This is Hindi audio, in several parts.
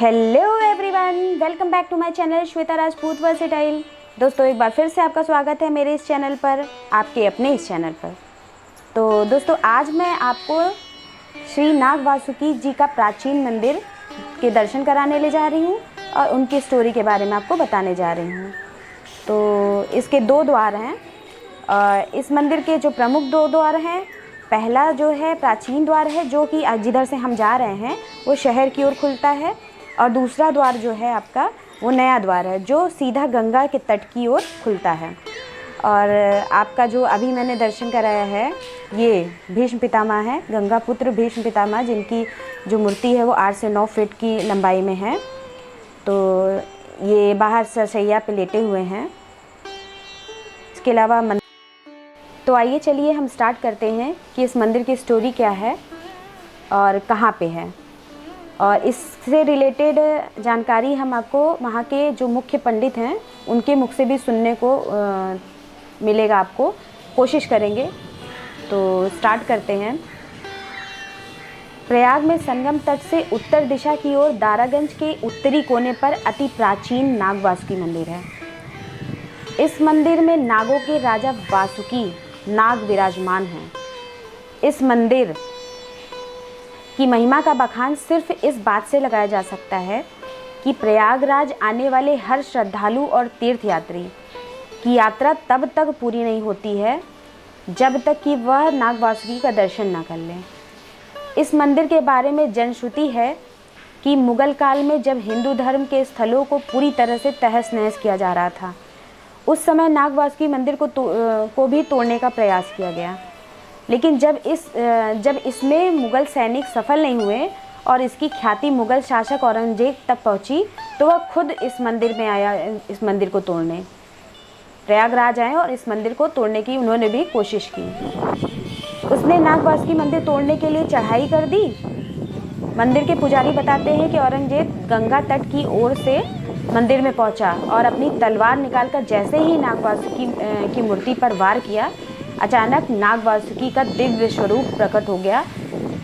Hello everyone, welcome back to my channel Shweta Rajput versatile. दोस्तों, एक बार फिर से आपका स्वागत है मेरे इस चैनल पर, आपके अपने इस चैनल पर। तो दोस्तों, आज मैं आपको श्री नाग वासुकी जी का प्राचीन मंदिर के दर्शन कराने ले जा रही हूँ और उनकी स्टोरी के बारे में आपको बताने जा रही हूँ। तो इसके दो द्वार हैं और इस मंदिर के जो प्रमुख दो द्वार हैं, पहला जो है प्राचीन द्वार है, जो कि जिधर से हम जा रहे हैं वो शहर की ओर खुलता है, और दूसरा द्वार जो है आपका वो नया द्वार है जो सीधा गंगा के तट की ओर खुलता है। और आपका जो अभी मैंने दर्शन कराया है ये भीष्म पितामह है, गंगा पुत्र भीष्म पितामह, जिनकी जो मूर्ति है वो 8 से 9 फीट की लंबाई में है। तो ये बाहर सरसैया पे लेटे हुए हैं। इसके अलावा तो आइए चलिए हम स्टार्ट करते हैं कि इस मंदिर की स्टोरी क्या है और कहाँ पे है, और इससे रिलेटेड जानकारी हम आपको वहाँ के जो मुख्य पंडित हैं उनके मुख से भी सुनने को मिलेगा, आपको कोशिश करेंगे। तो स्टार्ट करते हैं। प्रयाग में संगम तट से उत्तर दिशा की ओर दारागंज के उत्तरी कोने पर अति प्राचीन नाग वासुकी मंदिर है। इस मंदिर में नागों के राजा वासुकी नाग विराजमान हैं। इस मंदिर की महिमा का बखान सिर्फ इस बात से लगाया जा सकता है कि प्रयागराज आने वाले हर श्रद्धालु और तीर्थयात्री की यात्रा तब तक पूरी नहीं होती है जब तक कि वह नाग वासुकी का दर्शन न कर लें। इस मंदिर के बारे में जनश्रुति है कि मुगल काल में जब हिंदू धर्म के स्थलों को पूरी तरह से तहस नहस किया जा रहा था, उस समय नाग वासुकी मंदिर को भी तोड़ने का प्रयास किया गया। लेकिन जब इसमें मुग़ल सैनिक सफल नहीं हुए और इसकी ख्याति मुग़ल शासक औरंगजेब तक पहुंची, तो वह खुद इस मंदिर में आया, इस मंदिर को तोड़ने प्रयागराज आए और इस मंदिर को तोड़ने की उन्होंने भी कोशिश की। उसने नाग वासुकी मंदिर तोड़ने के लिए चढ़ाई कर दी। मंदिर के पुजारी बताते हैं कि औरंगजेब गंगा तट की ओर से मंदिर में पहुंचा और अपनी तलवार निकालकर जैसे ही नाग वासुकी की मूर्ति पर वार किया, अचानक नाग वासुकी का दिव्य स्वरूप प्रकट हो गया।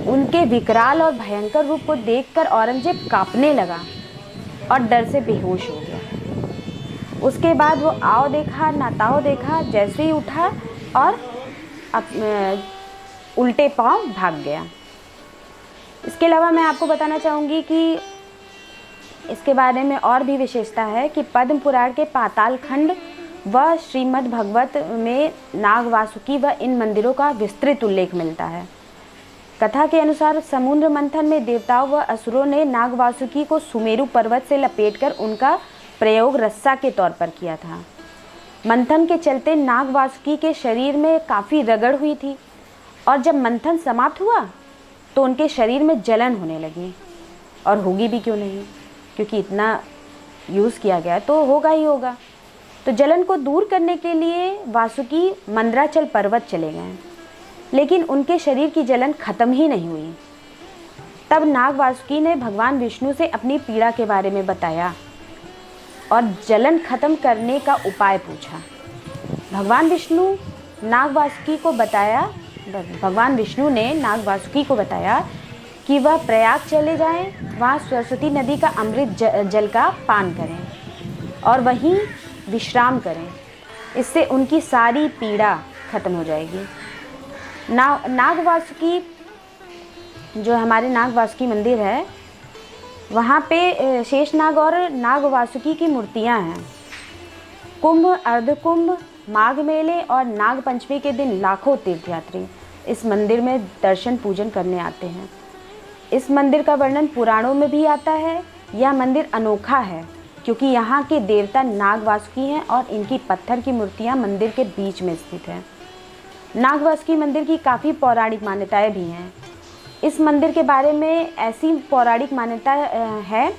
उनके विकराल और भयंकर रूप को देखकर औरंगजेब कांपने लगा और डर से बेहोश हो गया। उसके बाद वो आओ देखा ना ताओ देखा, जैसे ही उठा और उल्टे पांव भाग गया। इसके अलावा मैं आपको बताना चाहूँगी कि इसके बारे में और भी विशेषता है कि पद्म पुराण के पाताल खंड व श्रीमद् भगवत में नाग वासुकी व इन मंदिरों का विस्तृत उल्लेख मिलता है। कथा के अनुसार समुद्र मंथन में देवताओं व असुरों ने नाग वासुकी को सुमेरु पर्वत से लपेटकर उनका प्रयोग रस्सा के तौर पर किया था। मंथन के चलते नाग वासुकी के शरीर में काफ़ी रगड़ हुई थी, और जब मंथन समाप्त हुआ तो उनके शरीर में जलन होने लगी, और होगी भी क्यों नहीं, क्योंकि इतना यूज़ किया गया तो होगा ही होगा। तो जलन को दूर करने के लिए वासुकी मंदराचल पर्वत चले गए, लेकिन उनके शरीर की जलन खत्म ही नहीं हुई। तब नाग वासुकी ने भगवान विष्णु से अपनी पीड़ा के बारे में बताया और जलन खत्म करने का उपाय पूछा। भगवान विष्णु ने नाग वासुकी को बताया कि वह प्रयाग चले जाएं, वहाँ सरस्वती नदी का अमृत जल का पान करें और वहीं विश्राम करें। इससे उनकी सारी पीड़ा खत्म हो जाएगी। नाग वासुकी जो हमारे नाग वासुकी मंदिर है, वहाँ पे शेषनाग और नाग वासुकी की मूर्तियाँ हैं। कुंभ, अर्धकुंभ, माघ मेले और नाग पंचमी के दिन लाखों तीर्थयात्री इस मंदिर में दर्शन पूजन करने आते हैं। इस मंदिर का वर्णन पुराणों में भी आता है। यह मंदिर अनोखा है क्योंकि यहाँ के देवता नाग वासुकी हैं और इनकी पत्थर की मूर्तियाँ मंदिर के बीच में स्थित हैं। नाग वासुकी मंदिर की काफ़ी पौराणिक मान्यताएं भी हैं। इस मंदिर के बारे में ऐसी पौराणिक मान्यता है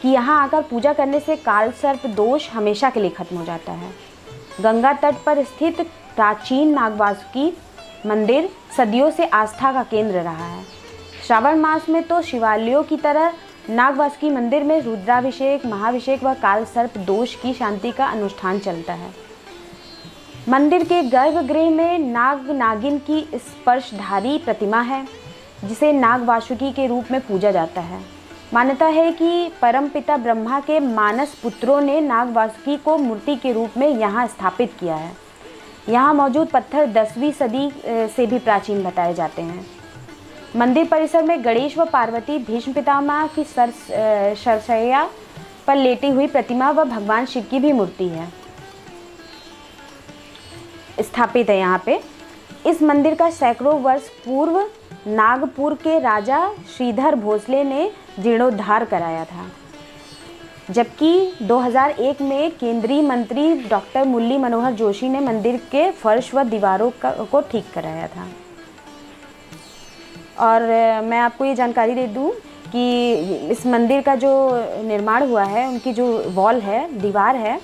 कि यहाँ आकर पूजा करने से काल सर्प दोष हमेशा के लिए खत्म हो जाता है। गंगा तट पर स्थित प्राचीन नाग वासुकी मंदिर सदियों से आस्था का केंद्र रहा है। श्रावण मास में तो शिवालयों की तरह नाग वासुकी मंदिर में रुद्राभिषेक, महाभिषेक व काल सर्प दोष की शांति का अनुष्ठान चलता है। मंदिर के गर्भगृह में नाग नागिन की स्पर्शधारी प्रतिमा है, जिसे नाग वासुकी के रूप में पूजा जाता है। मान्यता है कि परमपिता ब्रह्मा के मानस पुत्रों ने नाग वासुकी को मूर्ति के रूप में यहाँ स्थापित किया है। यहाँ मौजूद पत्थर 10वीं सदी से भी प्राचीन बताए जाते हैं। मंदिर परिसर में गणेश व पार्वती, भीष्म पितामह की सरसैया पर लेटी हुई प्रतिमा व भगवान शिव की भी मूर्ति है स्थापित है यहाँ पे। इस मंदिर का सैकड़ों वर्ष पूर्व नागपुर के राजा श्रीधर भोसले ने जीर्णोद्धार कराया था, जबकि 2001 में केंद्रीय मंत्री डॉक्टर मुरली मनोहर जोशी ने मंदिर के फर्श व दीवारों को ठीक कराया था। और मैं आपको ये जानकारी दे दूँ कि इस मंदिर का जो निर्माण हुआ है, उनकी जो वॉल है, दीवार है,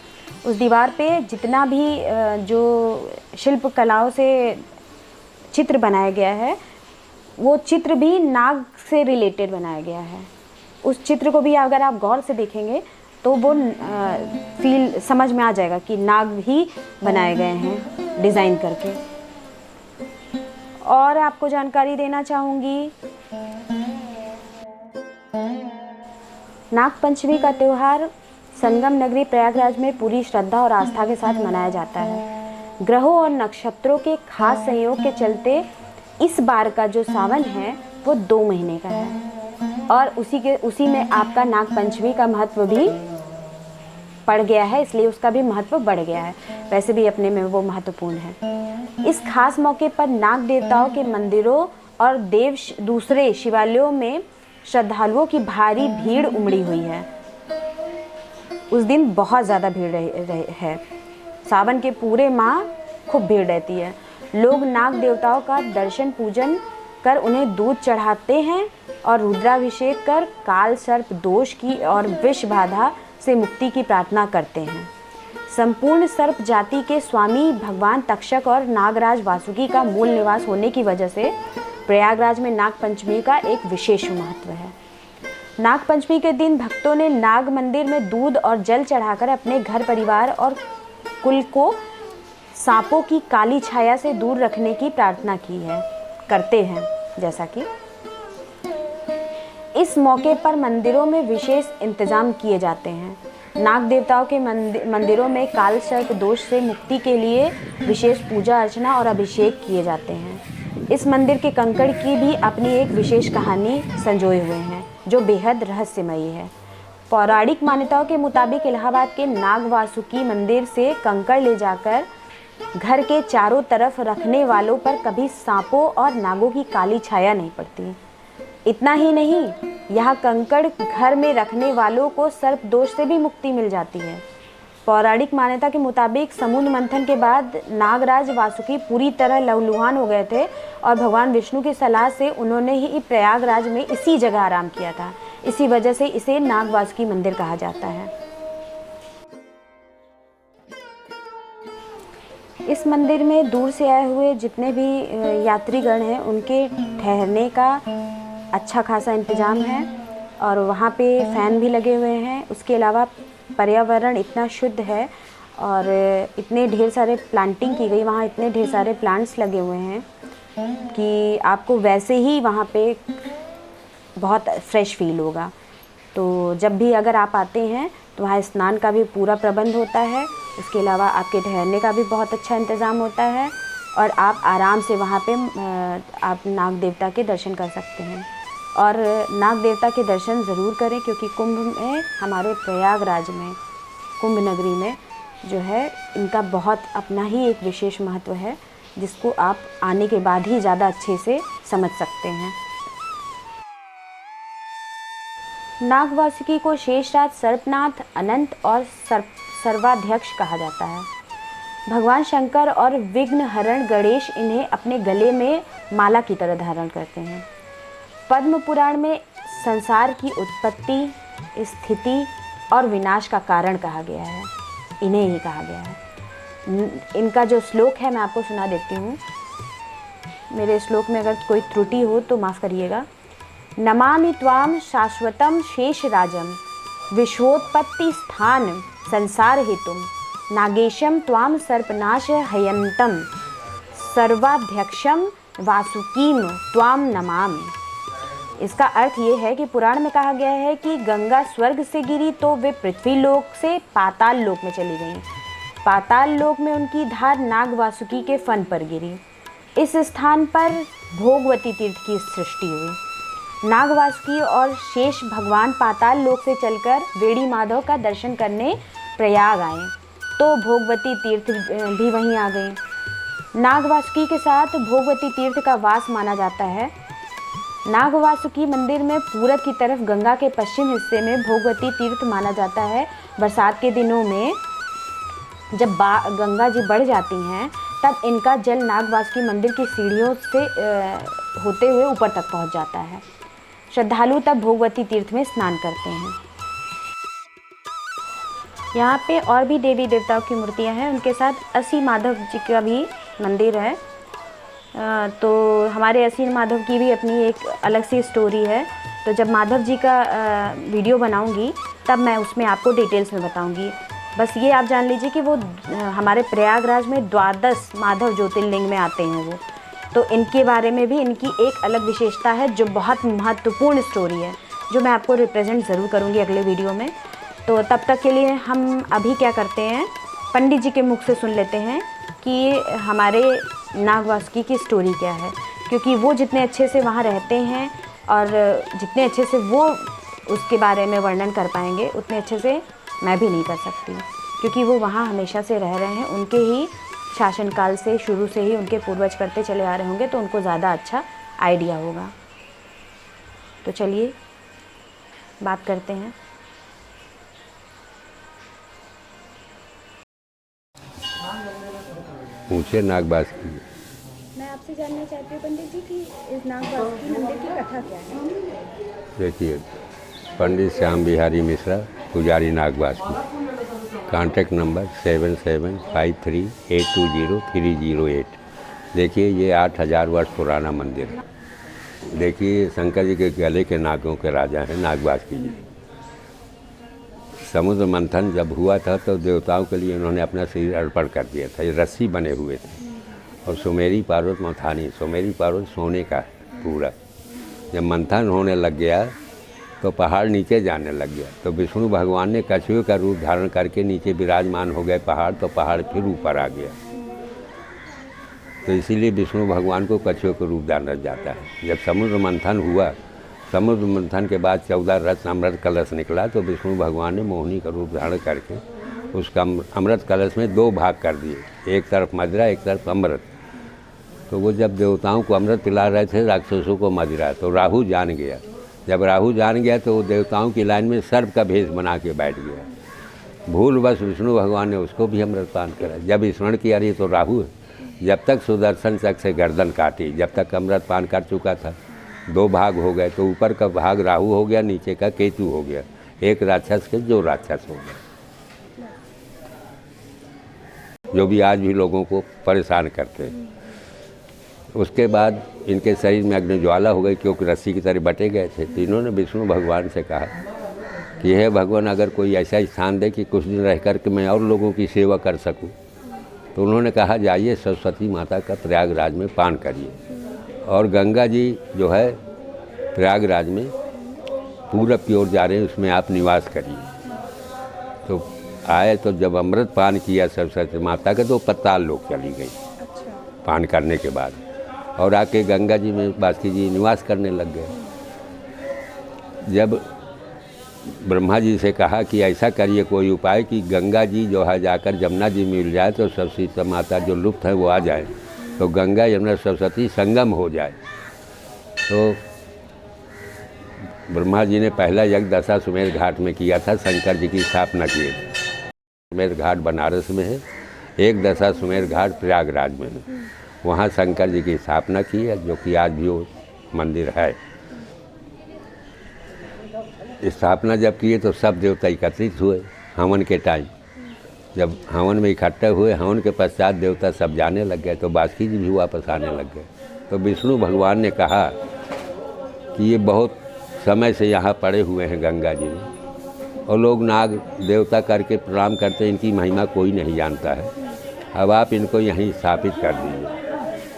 उस दीवार पे जितना भी जो शिल्प कलाओं से चित्र बनाया गया है, वो चित्र भी नाग से रिलेटेड बनाया गया है। उस चित्र को भी अगर आप गौर से देखेंगे तो वो समझ में आ जाएगा कि नाग ही बनाए गए हैं डिज़ाइन करके। और आपको जानकारी देना चाहूँगी, नाग पंचमी का त्यौहार संगम नगरी प्रयागराज में पूरी श्रद्धा और आस्था के साथ मनाया जाता है। ग्रहों और नक्षत्रों के खास संयोग के चलते इस बार का जो सावन है वो 2 महीने का है और उसी में आपका नाग पंचमी का महत्व भी पड़ गया है, इसलिए उसका भी महत्व बढ़ गया है। वैसे भी अपने में वो महत्वपूर्ण है। इस खास मौके पर नाग देवताओं के मंदिरों और दूसरे शिवालयों में श्रद्धालुओं की भारी भीड़ उमड़ी हुई है। उस दिन बहुत ज़्यादा भीड़ है। सावन के पूरे माह खूब भीड़ रहती है। लोग नाग देवताओं का दर्शन पूजन कर उन्हें दूध चढ़ाते हैं और रुद्राभिषेक कर काल सर्प दोष की और विष बाधा से मुक्ति की प्रार्थना करते हैं। संपूर्ण सर्प जाति के स्वामी भगवान तक्षक और नागराज वासुकी का मूल निवास होने की वजह से प्रयागराज में नाग पंचमी का एक विशेष महत्व है। नाग पंचमी के दिन भक्तों ने नाग मंदिर में दूध और जल चढ़ाकर अपने घर परिवार और कुल को सांपों की काली छाया से दूर रखने की प्रार्थना करते हैं। जैसा कि इस मौके पर मंदिरों में विशेष इंतजाम किए जाते हैं। नाग देवताओं के मंदिरों में काल सर्प दोष से मुक्ति के लिए विशेष पूजा अर्चना और अभिषेक किए जाते हैं। इस मंदिर के कंकड़ की भी अपनी एक विशेष कहानी संजोए हुए हैं जो बेहद रहस्यमयी है। पौराणिक मान्यताओं के मुताबिक इलाहाबाद के नाग वासुकी मंदिर से कंकड़ ले जाकर घर के चारों तरफ रखने वालों पर कभी सांपों और नागों की काली छाया नहीं पड़ती। इतना ही नहीं, यह कंकड़ घर में रखने वालों को सर्प दोष से भी मुक्ति मिल जाती है। पौराणिक मान्यता के मुताबिक समुद्र मंथन के बाद नागराज वासुकी पूरी तरह लहूलुहान हो गए थे और भगवान विष्णु की सलाह से उन्होंने ही प्रयागराज में इसी जगह आराम किया था। इसी वजह से इसे नाग वासुकी मंदिर कहा जाता है। इस मंदिर में दूर से आए हुए जितने भी यात्रीगण हैं उनके ठहरने का अच्छा खासा इंतज़ाम है और वहाँ पे फ़ैन भी लगे हुए हैं। उसके अलावा पर्यावरण इतना शुद्ध है और इतने ढेर सारे प्लांटिंग की गई, वहाँ इतने ढेर सारे प्लांट्स लगे हुए हैं कि आपको वैसे ही वहाँ पे बहुत फ्रेश फील होगा। तो जब भी अगर आप आते हैं तो वहाँ स्नान का भी पूरा प्रबंध होता है। इसके अलावा आपके ठहरने का भी बहुत अच्छा इंतज़ाम होता है और आप आराम से वहाँ पे आप नाग देवता के दर्शन कर सकते हैं। और नाग देवता के दर्शन ज़रूर करें क्योंकि कुंभ में, हमारे प्रयागराज में, कुंभ नगरी में जो है इनका बहुत अपना ही एक विशेष महत्व है जिसको आप आने के बाद ही ज़्यादा अच्छे से समझ सकते हैं। नाग वासुकी को शेषराज, सर्पनाथ, अनंत और सर्वाध्यक्ष कहा जाता है। भगवान शंकर और विघ्नहरण गणेश इन्हें अपने गले में माला की तरह धारण करते हैं। पद्म पुराण में संसार की उत्पत्ति, स्थिति और विनाश का कारण कहा गया है, इन्हें ही कहा गया है। इनका जो श्लोक है मैं आपको सुना देती हूँ। मेरे श्लोक में अगर कोई त्रुटि हो तो माफ़ करिएगा। नमामि त्वाम शाश्वतम शेषराजम विश्वोत्पत्ति स्थान संसार हेतुम नागेशम त्वाम सर्पनाश हयंतम सर्वाध्यक्षम वासुकीम त्वाम नमामि। इसका अर्थ ये है कि पुराण में कहा गया है कि गंगा स्वर्ग से गिरी तो वे पृथ्वी लोक से पाताल लोक में चली गईं। पाताल लोक में उनकी धार नाग वासुकी के फन पर गिरी। इस स्थान पर भोगवती तीर्थ की सृष्टि हुई। नाग वासुकी और शेष भगवान पाताल लोक से चलकर वेड़ी माधव का दर्शन करने प्रयाग आए तो भोगवती तीर्थ भी वहीं आ गए। नाग वासुकी के साथ भोगवती तीर्थ का वास माना जाता है। नाग वासुकी मंदिर में पूरब की तरफ गंगा के पश्चिम हिस्से में भोगवती तीर्थ माना जाता है। बरसात के दिनों में जब गंगा जी बढ़ जाती हैं तब इनका जल नाग वासुकी मंदिर की सीढ़ियों से होते हुए ऊपर तक पहुंच जाता है। श्रद्धालु तब भोगवती तीर्थ में स्नान करते हैं। यहाँ पे और भी देवी देवताओं की मूर्तियाँ हैं, उनके साथ असी माधव जी का भी मंदिर है। तो हमारे असी माधव की भी अपनी एक अलग सी स्टोरी है। तो जब माधव जी का वीडियो बनाऊंगी तब मैं उसमें आपको डिटेल्स में बताऊंगी। बस ये आप जान लीजिए कि वो हमारे प्रयागराज में 12 माधव ज्योतिर्लिंग में आते हैं वो। तो इनके बारे में भी इनकी एक अलग विशेषता है जो बहुत महत्वपूर्ण स्टोरी है, जो मैं आपको रिप्रेजेंट ज़रूर करूँगी अगले वीडियो में। तो तब तक के लिए हम अभी क्या करते हैं, पंडित जी के मुख से सुन लेते हैं कि हमारे नाग वासुकी की स्टोरी क्या है, क्योंकि वो जितने अच्छे से वहाँ रहते हैं और जितने अच्छे से वो उसके बारे में वर्णन कर पाएंगे उतने अच्छे से मैं भी नहीं कर सकती, क्योंकि वो वहाँ हमेशा से रह रहे हैं। उनके ही शासनकाल से शुरू से ही उनके पूर्वज करते चले आ रहे होंगे, तो उनको ज़्यादा अच्छा आइडिया होगा। तो चलिए बात करते हैं। पूछे नाग वासुकी। मैं आपसे जानना चाहती हूँ पंडित जी कि इस नाग वासुकी मंदिर की कथा क्या है। देखिए, पंडित श्याम बिहारी मिश्रा, पुजारी नाग वासुकी। Contact number 7753820308। देखिए, ये 8000 वर्ष पुराना मंदिर है। देखिए, शंकर जी के गले के नागों के राजा हैं नाग वासुकी जी। समुद्र मंथन जब हुआ था तो देवताओं के लिए उन्होंने अपना शरीर अर्पण कर दिया था। ये रस्सी बने हुए थे और सुमेरी पर्वत मथानी, सुमेरी पर्वत सोने का पूरा। जब मंथन होने लग गया तो पहाड़ नीचे जाने लग गया, तो विष्णु भगवान ने कछुए का रूप धारण करके नीचे विराजमान हो गए पहाड़, तो पहाड़ फिर ऊपर आ गया। तो इसीलिए विष्णु भगवान को कछुए का रूप धारण जाता है। जब समुद्र मंथन हुआ, समुद्र मंथन के बाद 14 रत्न अमृत कलश निकला, तो विष्णु भगवान ने मोहिनी का रूप धारण करके उसका अमृत कलश में 2 भाग कर दिए, एक तरफ मदिरा एक तरफ अमृत। तो वो जब देवताओं को अमृत पिला रहे थे, राक्षसों को मदिरा, तो राहु जान गया। जब राहु जान गया तो वो देवताओं की लाइन में सर्प का भेष बना के बैठ गया। भूलवश विष्णु भगवान ने उसको भी अमृत पान करा। जब स्मरण किया रही तो राहु जब तक सुदर्शन चक्र से गर्दन काटी, जब तक अमृत पान कर चुका था, 2 भाग हो गए। तो ऊपर का भाग राहु हो गया, नीचे का केतु हो गया। एक राक्षस के जो राक्षस हो गए, जो भी आज भी लोगों को परेशान करते हैं। उसके बाद इनके शरीर में अग्निज्वाला हो गई, क्योंकि रस्सी की तरह बटे गए थे। तो इन्होंने विष्णु भगवान से कहा कि हे भगवान, अगर कोई ऐसा स्थान दे कि कुछ दिन रह कर के मैं और लोगों की सेवा कर सकूं। तो उन्होंने कहा, जाइए सरस्वती माता का प्रयागराज में पान करिए, और गंगा जी जो है प्रयागराज में पूरब की ओर जा रहे हैं, उसमें आप निवास करिए। तो आए, तो जब अमृत पान किया सरस्वती माता का, तो पाताल लोक चली गई पान करने के बाद, और आके गंगा जी में वासुकी जी निवास करने लग गए। जब ब्रह्मा जी से कहा कि ऐसा करिए कोई उपाय कि गंगा जी जो है जाकर जमुना जी मिल जाए, तो सरस्वती माता जो लुप्त है वो आ जाए, तो गंगा यमुना सरस्वती संगम हो जाए। तो ब्रह्मा जी ने पहला यज्ञ दशाश्वमेध घाट में किया था, शंकर जी की स्थापना किए। दशाश्वमेध घाट बनारस में है, एक दशाश्वमेध घाट प्रयागराज में है। वहाँ शंकर जी की स्थापना की है, जो कि आज भी वो मंदिर है। स्थापना जब किए तो सब देवता एकत्रित हुए हवन के टाइम। जब हवन में इकट्ठे हुए, हवन के पश्चात देवता सब जाने लग गए, तो वासुकी जी भी वापस आने लग गए। तो विष्णु भगवान ने कहा कि ये बहुत समय से यहाँ पड़े हुए हैं गंगा जी में, और लोग नाग देवता करके प्रणाम करते हैं, इनकी महिमा कोई नहीं जानता है। अब आप इनको यहीं स्थापित कर दीजिए।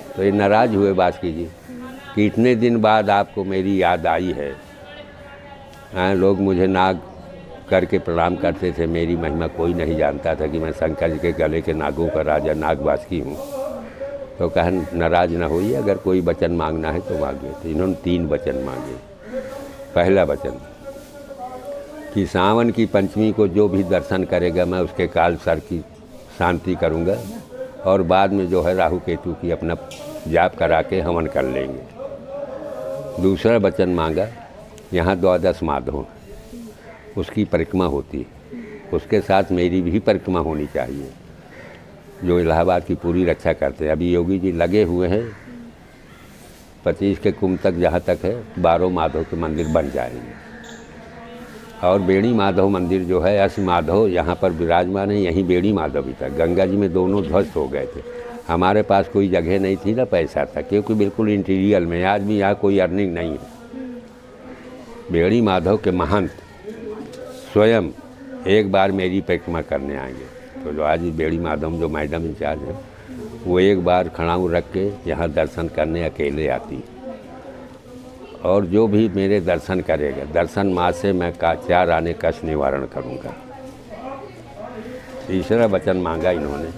तो ये नाराज़ हुए वासुकी जी, कि इतने दिन बाद आपको मेरी याद आई है। लोग मुझे नाग करके प्रणाम करते थे, मेरी महिमा कोई नहीं जानता था कि मैं शंकर जी के गले के नागों का राजा नागवासुकी हूँ। तो कहा नाराज ना होइए, अगर कोई वचन मांगना है तो मांगिए। तो इन्होंने 3 वचन मांगे। पहला वचन कि सावन की पंचमी को जो भी दर्शन करेगा मैं उसके काल सर की शांति करूँगा, और बाद में जो है राहु केतु की अपना जाप करा के हवन कर लेंगे। दूसरा वचन मांगा, यहाँ 12 माधव उसकी परिक्रमा होती, उसके साथ मेरी भी परिक्रमा होनी चाहिए, जो इलाहाबाद की पूरी रक्षा करते हैं। अभी योगी जी लगे हुए हैं 25 के कुंभ तक, जहाँ तक है 12 माधव के मंदिर बन जाएंगे। और बेड़ी माधव मंदिर जो है, अश्व माधव यहाँ पर विराजमान है, यहीं बेड़ी माधव भी था। गंगा जी में दोनों ध्वस्त हो गए थे। हमारे पास कोई जगह नहीं थी ना पैसा था, क्योंकि बिल्कुल इंटीरियर में, आज भी यहाँ कोई अर्निंग नहीं है। बेड़ी माधव के महंत स्वयं एक बार मेरी परिक्रमा करने आएंगे। तो जो आज बेड़ी माधव जो मैडम इंचार्ज है, वो एक बार खड़ाऊ रख के यहाँ दर्शन करने अकेले आती। और जो भी मेरे दर्शन करेगा, दर्शन माँ से मैं 4 आने कष्ट निवारण करूँगा। तीसरा वचन मांगा इन्होंने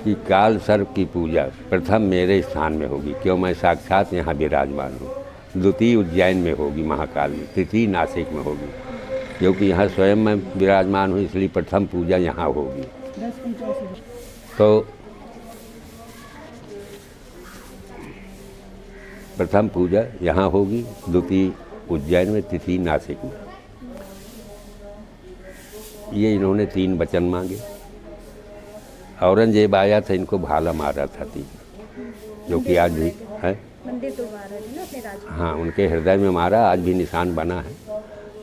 कि काल सर्प की पूजा प्रथम मेरे स्थान में होगी, क्यों मैं साक्षात यहाँ विराजमान हूँ। द्वितीय उज्जैन में होगी महाकाल में, तृतीय नासिक में होगी, क्योंकि यहाँ स्वयं मैं विराजमान हूँ, इसलिए प्रथम पूजा यहाँ होगी। तो प्रथम पूजा यहाँ होगी, द्वितीय उज्जैन में, तृतीय नासिक में। ये इन्होंने 3 वचन मांगे। औरंगजेब आया था, इनको भाला मारा था 3, जो कि आज भी है। मंदिर तो मारा थे ना अपने राज्य में। हाँ, उनके हृदय में मारा, आज भी निशान बना है।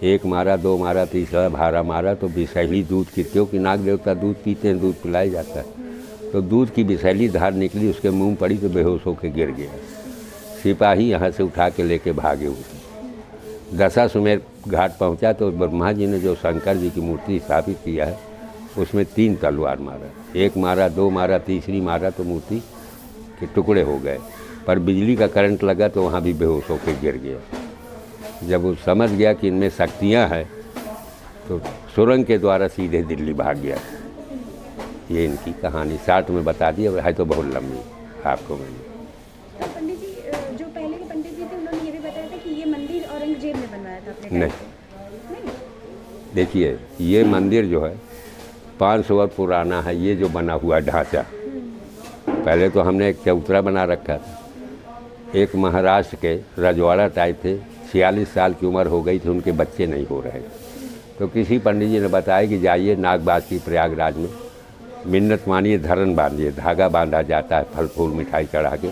1 मारा, 2 मारा, तीसरा भाला मारा तो विषैली दूध की, क्योंकि नाग देवता दूध पीते हैं, दूध पिलाया जाता है। तो दूध की विषैली धार निकली, उसके मुंह पड़ी तो बेहोश होकर गिर गया। सिपाही यहाँ से उठा के लेके भागे हुए। दशाश्वमेध घाट पहुँचा तो ब्रह्मा जी ने जो शंकर जी की मूर्ति स्थापित किया है, उसमें 3 तलवार मारा। 1 मारा, 2 मारा, तीसरी मारा तो मूर्ति के टुकड़े हो गए। पर बिजली का करंट लगा तो वहाँ भी बेहोश होकर गिर गया। जब वो समझ गया कि इनमें शक्तियाँ हैं, तो सुरंग के द्वारा सीधे दिल्ली भाग गया। ये इनकी कहानी 60 में बता दी, अब है तो बहुत लंबी आपको मैंने। तो पंडित जी, जो पहले के पंडित जी थे उन्होंने ये भी बताया था कि ये मंदिर औरंगजेब ने बनवाया था अपने टाइम नहीं, पे। देखिए ये मंदिर जो है 500 वर्ष पुराना है। ये जो बना हुआ ढांचा, पहले तो हमने एक चबूतरा बना रखा था। एक महाराष्ट्र के रजवाड़ा टाइप थे, 46 साल की उम्र हो गई थी, उनके बच्चे नहीं हो रहे। तो किसी पंडित जी ने बताया कि जाइए नागवासुकी प्रयागराज में, मिन्नत मानिए, धरन बांधिए, धागा बांधा जाता है फल फूल मिठाई चढ़ा के,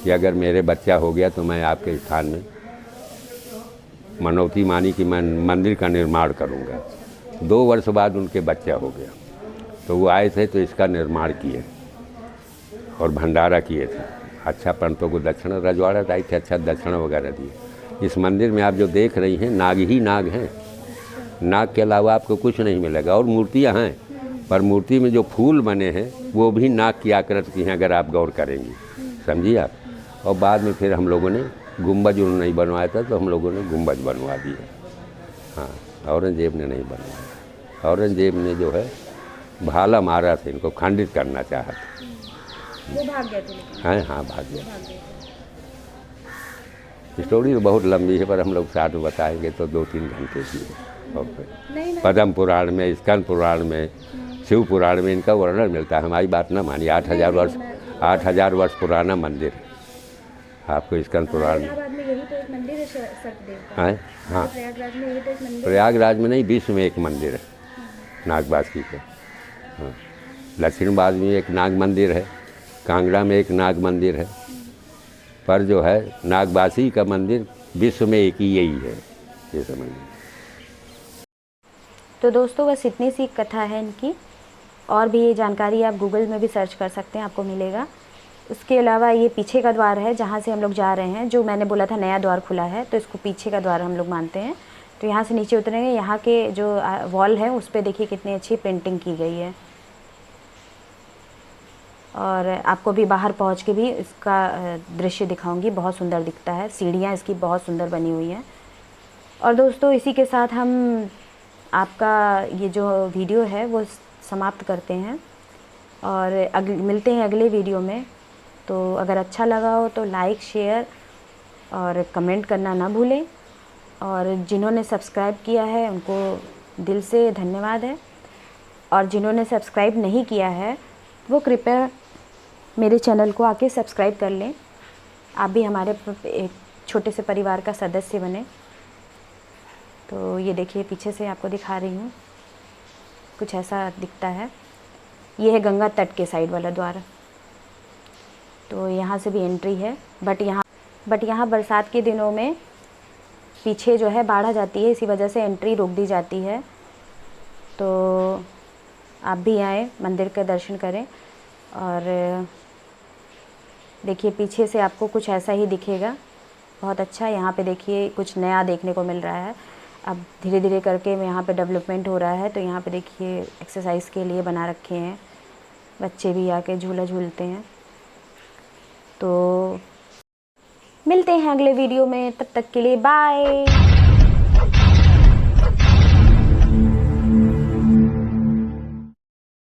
कि अगर मेरे बच्चा हो गया तो मैं आपके स्थान में मनौती मानी कि मैं मंदिर का निर्माण करूंगा। 2 वर्ष बाद उनके बच्चा हो गया, तो वो आए थे तो इसका निर्माण किए और भंडारा किए थे। अच्छा पंडितों को दक्षिणा, रजवाड़ा टाइप थे, अच्छा दक्षिणा वगैरह दिए। इस मंदिर में आप जो देख रही हैं, नाग ही नाग हैं। नाग के अलावा आपको कुछ नहीं मिलेगा। और मूर्तियाँ हैं, पर मूर्ति में जो फूल बने हैं वो भी नाग की आकृति की हैं, अगर आप गौर करेंगी, समझिए आप। और बाद में फिर हम लोगों ने गुंबज उन्होंने नहीं बनवाया था, तो हम लोगों ने गुंबज बनवा दिया। हाँ, औरंगजेब ने नहीं बनवाया। औरंगजेब ने जो है भाला मारा था, इनको खंडित करना चाहा था। वो भाग गए थे लेकिन। हाँ, भाग गया। स्टोरी तो बहुत लंबी है, पर हम लोग साथ में बताएंगे तो 2-3 घंटे की है। और फिर पद्म पुराण में, स्कंद पुराण में, शिव पुराण में इनका वर्णन मिलता है। हमारी बात ना मानिए, 8,000 वर्ष पुराना मंदिर है। आपको स्कंद पुराण में प्रयागराज में यही तो एक मंदिर है सर्पदेव का। हाँ, प्रयागराज में यही तो एक मंदिर। प्रयागराज में नहीं, विश्व में एक मंदिर है नागवासुकी का। हाँ, दक्षिणबाद में एक नाग मंदिर है, कांगड़ा में एक नाग मंदिर है, पर जो है नागवासुकी का मंदिर विश्व में एक ही यही है, ये समझिए। तो दोस्तों बस इतनी सी कथा है इनकी, और भी ये जानकारी आप गूगल में भी सर्च कर सकते हैं, आपको मिलेगा। उसके अलावा ये पीछे का द्वार है जहाँ से हम लोग जा रहे हैं, जो मैंने बोला था नया द्वार खुला है, तो इसको पीछे का द्वार हम लोग मानते हैं। तो यहाँ से नीचे उतरेंगे, यहाँ के जो वॉल है उस पर देखिए कितनी अच्छी पेंटिंग की गई है। और आपको भी बाहर पहुंच के भी इसका दृश्य दिखाऊंगी। बहुत सुंदर दिखता है, सीढ़ियाँ इसकी बहुत सुंदर बनी हुई हैं। और दोस्तों इसी के साथ हम आपका ये जो वीडियो है वो समाप्त करते हैं और मिलते हैं अगले वीडियो में। तो अगर अच्छा लगा हो तो लाइक, शेयर और कमेंट करना ना भूलें। और जिन्होंने सब्सक्राइब किया है उनको दिल से धन्यवाद है, और जिन्होंने सब्सक्राइब नहीं किया है वो कृपया मेरे चैनल को आके सब्सक्राइब कर लें। आप भी हमारे एक छोटे से परिवार का सदस्य बने। तो ये देखिए पीछे से आपको दिखा रही हूँ, कुछ ऐसा दिखता है। ये है गंगा तट के साइड वाला द्वार। तो यहाँ से भी एंट्री है, बट यहाँ बरसात के दिनों में पीछे जो है बाढ़ आ जाती है, इसी वजह से एंट्री रोक दी जाती है। तो आप भी आएँ, मंदिर के दर्शन करें। और देखिए पीछे से आपको कुछ ऐसा ही दिखेगा, बहुत अच्छा। यहाँ पे देखिए कुछ नया देखने को मिल रहा है। अब धीरे धीरे करके यहाँ पे डेवलपमेंट हो रहा है। तो यहाँ पे देखिए एक्सरसाइज के लिए बना रखे हैं, बच्चे भी आके झूला झूलते हैं। तो मिलते हैं अगले वीडियो में, तब तक के लिए बाय।